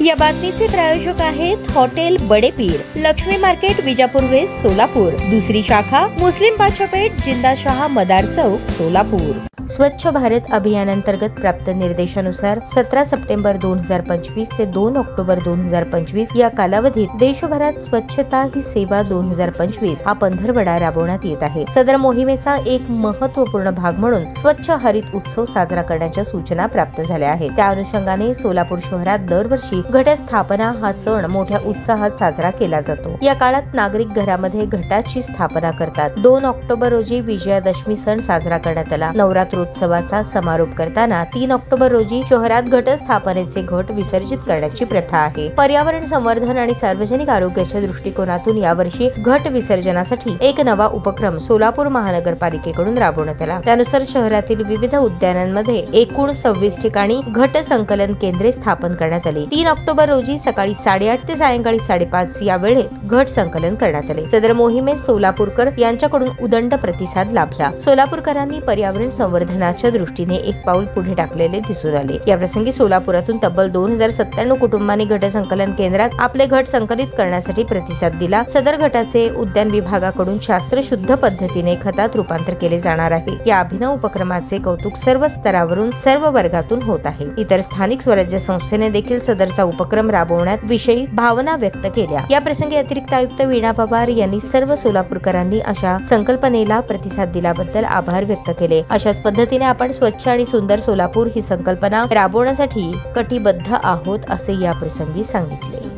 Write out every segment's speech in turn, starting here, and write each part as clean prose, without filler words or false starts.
या बातमीचे प्रायोजक आहेत hotel Badepir, Laxmi market, Vijapur west, Solapur. दुसरी शाखा मुस्लिम बादशाहपेठ, जिंदाशाह मदार चौक, सोलापूर। स्वच्छ भारत अभियानांतर्गत प्राप्त निर्देशानुसार 17 सप्टेंबर 2025 ते 2 ऑक्टोबर 2025 या कालावधीत देशभरात स्वच्छता ही सेवा 2025 हा पंधरवडा राबवण्यात येत आहे। सदर मोहिमेचा एक महत्त्वपूर्ण भाग म्हणून स्वच्छ हरित उत्सव साजरा करण्याच्या सूचना प्राप्त झाल्या आहेत। त्या अनुषंगाने सोलापूर शहरात दरवर्षी घटस्थापना हा सण मोठ्या उत्साहात साजरा केला जातो। या काळात नागरिक घरामध्ये घटाची स्थापना करतात। 2 ऑक्टोबर रोजी विजयादशमी सण साजरा करण्यात आला। नवरात्रोत्सवाचा समारोप करताना 3 ऑक्टोबर रोजी शहरात घटस्थापनेचे घट विसर्जित करण्याची प्रथा आहे। पर्यावरण संवर्धन आणि सार्वजनिक आरोग्याच्या दृष्टिकोनातून यावर्षी घट विसर्जनासाठी एक नवा उपक्रम सोलापूर महानगरपालिकेकडून राबवण्यात आला। त्यानुसार शहरातील विविध उद्यानांमध्ये एकूण 26 ठिकाणी घट संकलन केंद्रे स्थापन करण्यात आली। 3 ऑक्टोबर रोजी सकाळी 8:30 ते सायंकाळी 5:30 या वेळेत घट संकलन करण्यात आले। सदर मोहिमेत सोलापूरकर यांच्याकडून उदंड प्रतिसाद लाभला। सोलापूरकरांनी पर्यावरण संवर्धनाच्या दृष्टीने एक पाऊल पुढे टाकलेले दिसून आले। या प्रसंगी सोलापुरातून तब्बल 2097 कुटुंबांनी घट संकलन केंद्रात आपले घट संकलित करण्यासाठी प्रतिसाद दिला। सदर घटाचे उद्यान विभागाकडून शास्त्रशुद्ध पद्धतीने खतात रूपांतर केले जाणार आहे। या अभिनव उपक्रमाचे कौतुक सर्व स्तरावरून सर्व वर्गातून होत आहे। इतर स्थानिक स्वराज्य संस्थेने देखील सदरचा उपक्रम राबवण्यात विषयी भावना व्यक्त केल्या। या प्रसंगी अतिरिक्त आयुक्त वीणा पवार यांनी सर्व सोलापूरकरांनी अशा संकल्पनेला प्रतिसाद दिल्याबद्दल आभार व्यक्त केले। अशाच पद्धतीने आपण स्वच्छ आणि सुंदर सोलापूर ही संकल्पना राबवण्यासाठी कटिबद्ध आहोत असे या प्रसंगी सांगितले।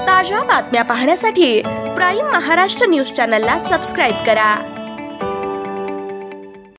ताज्या बातम्या पाहण्यासाठी प्राईम महाराष्ट्र न्यूज चॅनलला सबस्क्राईब करा।